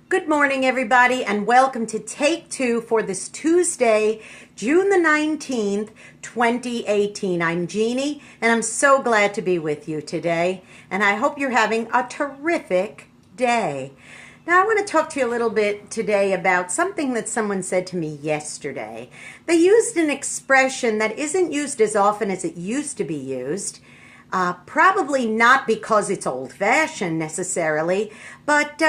Good morning, everybody, and welcome to Take Two for this Tuesday, June the 19th, 2018. I'm Jeannie, and I'm so glad to be with you today, and I hope you're having a terrific day. Now, I want to talk to you a little bit today about something that someone said to me yesterday. They used an expression that isn't used as often as it used to be used. Probably not because it's old-fashioned necessarily, but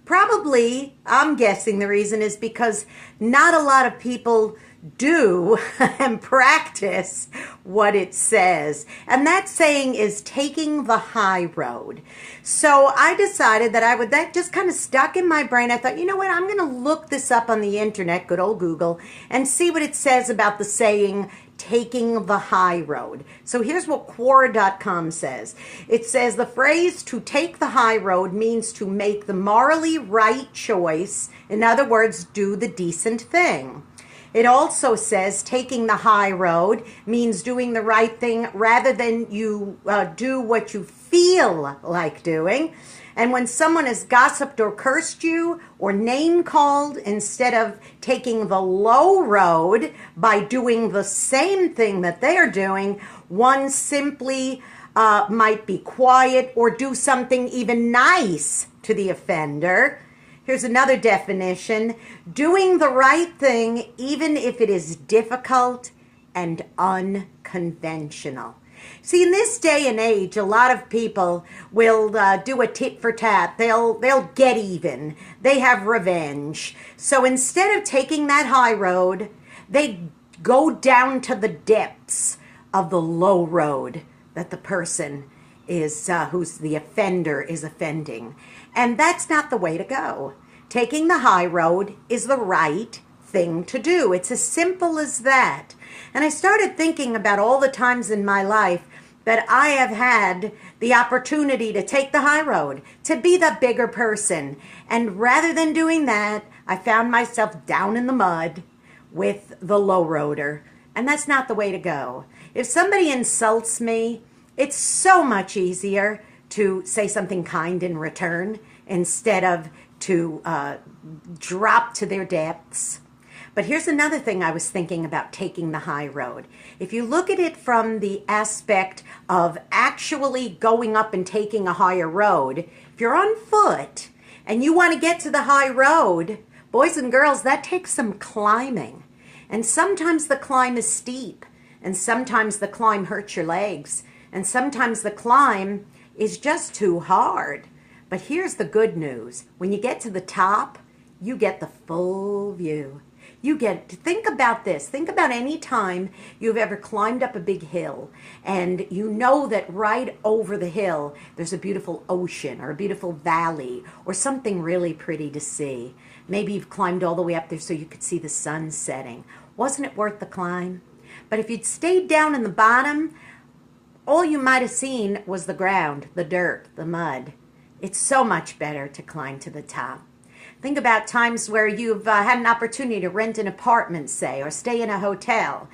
probably, I'm guessing the reason is because not a lot of people do and practice what it says. And that saying is taking the high road. So I decided that just kind of stuck in my brain. I thought, you know what, I'm going to look this up on the internet, good old Google, and see what it says about the saying taking the high road. So here's what Quora.com says. It says the phrase to take the high road means to make the morally right choice. In other words, do the decent thing. It also says taking the high road means doing the right thing rather than you do what you feel like doing. And when someone has gossiped or cursed you or name called, instead of taking the low road by doing the same thing that they're doing, one simply might be quiet or do something even nice to the offender. Here's another definition: doing the right thing even if it is difficult and unconventional. See, in this day and age, a lot of people will do a tit for tat. They'll get even. They have revenge. So instead of taking that high road, they go down to the depths of the low road that the person is, who's the offender is offending. And that's not the way to go. Taking the high road is the right thing to do. It's as simple as that. And I started thinking about all the times in my life that I have had the opportunity to take the high road, to be the bigger person. And rather than doing that, I found myself down in the mud with the low roader. And that's not the way to go. If somebody insults me, it's so much easier to say something kind in return instead of to drop to their depths. But here's another thing I was thinking about taking the high road. If you look at it from the aspect of actually going up and taking a higher road, if you're on foot and you want to get to the high road, boys and girls, that takes some climbing. And sometimes the climb is steep, and sometimes the climb hurts your legs, and sometimes the climb is just too hard. But here's the good news. When you get to the top, you get the full view. You get to think about this. Think about any time you've ever climbed up a big hill and you know that right over the hill there's a beautiful ocean or a beautiful valley or something really pretty to see. Maybe you've climbed all the way up there so you could see the sun setting. Wasn't it worth the climb? But if you'd stayed down in the bottom, all you might have seen was the ground, the dirt, the mud. It's so much better to climb to the top. Think about times where you've had an opportunity to rent an apartment, say, or stay in a hotel,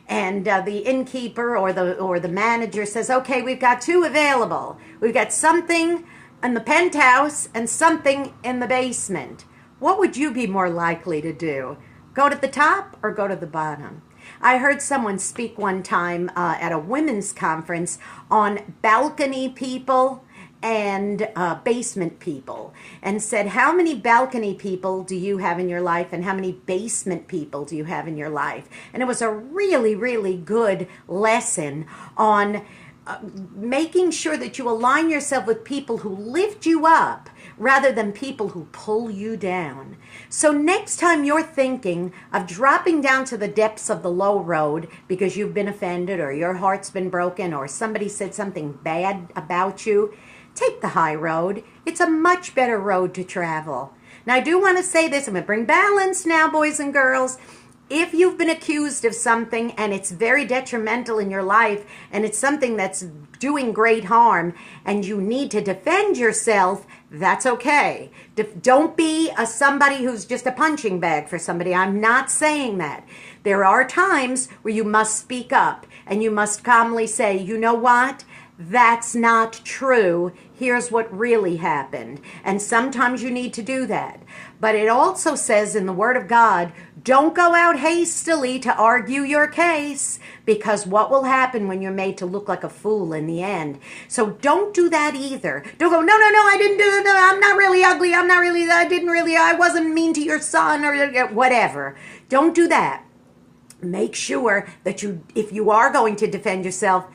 and the innkeeper or the manager says, okay, we've got two available. We've got something in the penthouse and something in the basement. What would you be more likely to do? Go to the top or go to the bottom? I heard someone speak one time at a women's conference on balcony people and basement people, and said, how many balcony people do you have in your life and how many basement people do you have in your life? And it was a really, really good lesson on making sure that you align yourself with people who lift you up rather than people who pull you down. So next time you're thinking of dropping down to the depths of the low road because you've been offended or your heart's been broken or somebody said something bad about you, take the high road. It's a much better road to travel. Now, I do want to say this. I'm going to bring balance now, boys and girls. If you've been accused of something and it's very detrimental in your life and it's something that's doing great harm and you need to defend yourself, that's okay. Don't be somebody who's just a punching bag for somebody. I'm not saying that. There are times where you must speak up and you must calmly say, you know what? that's not true. Here's what really happened. And sometimes you need to do that. But it also says in the Word of God, don't go out hastily to argue your case, because what will happen when you're made to look like a fool in the end? So don't do that either. Don't go, no, I didn't do it. I'm not really ugly. I wasn't mean to your son or whatever. Don't do that. Make sure that if you are going to defend yourself,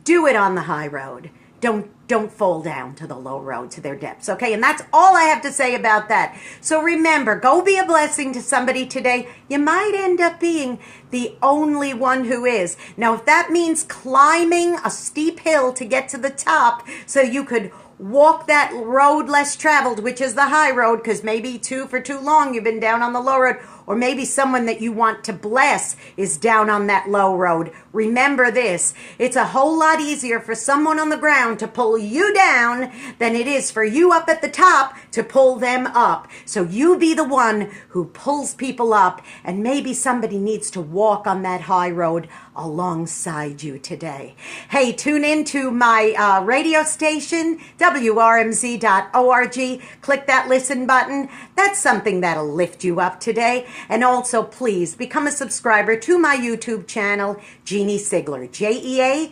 do it on the high road. Don't fall down to the low road to their depths, okay? And that's all I have to say about that. So remember, go be a blessing to somebody today. You might end up being the only one who is. Now, if that means climbing a steep hill to get to the top so you could walk that road less traveled, which is the high road, because maybe for too long you've been down on the low road, or maybe someone that you want to bless is down on that low road. Remember this, it's a whole lot easier for someone on the ground to pull you down than it is for you up at the top to pull them up. So you be the one who pulls people up, and maybe somebody needs to walk on that high road alongside you today. Hey, tune into my radio station, WRMZ.org. Click that listen button. That's something that'll lift you up today. And also, please become a subscriber to my YouTube channel, Jeanne Sigler, JeanneSigler,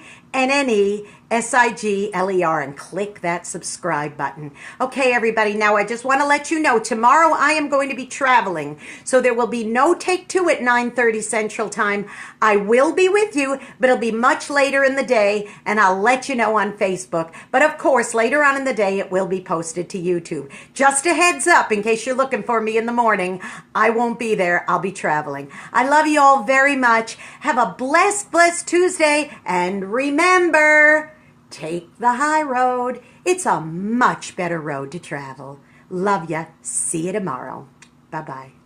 and click that subscribe button. Okay, everybody, now I just want to let you know, tomorrow I am going to be traveling, so there will be no Take Two at 9:30 Central Time. I will be with you, but it'll be much later in the day, and I'll let you know on Facebook. But of course, later on in the day, it will be posted to YouTube. Just a heads up, in case you're looking for me in the morning, I won't be there. I'll be traveling. I love you all very much. Have a blessed Tuesday, and remember, take the high road. It's a much better road to travel. Love ya. See you tomorrow. Bye-bye.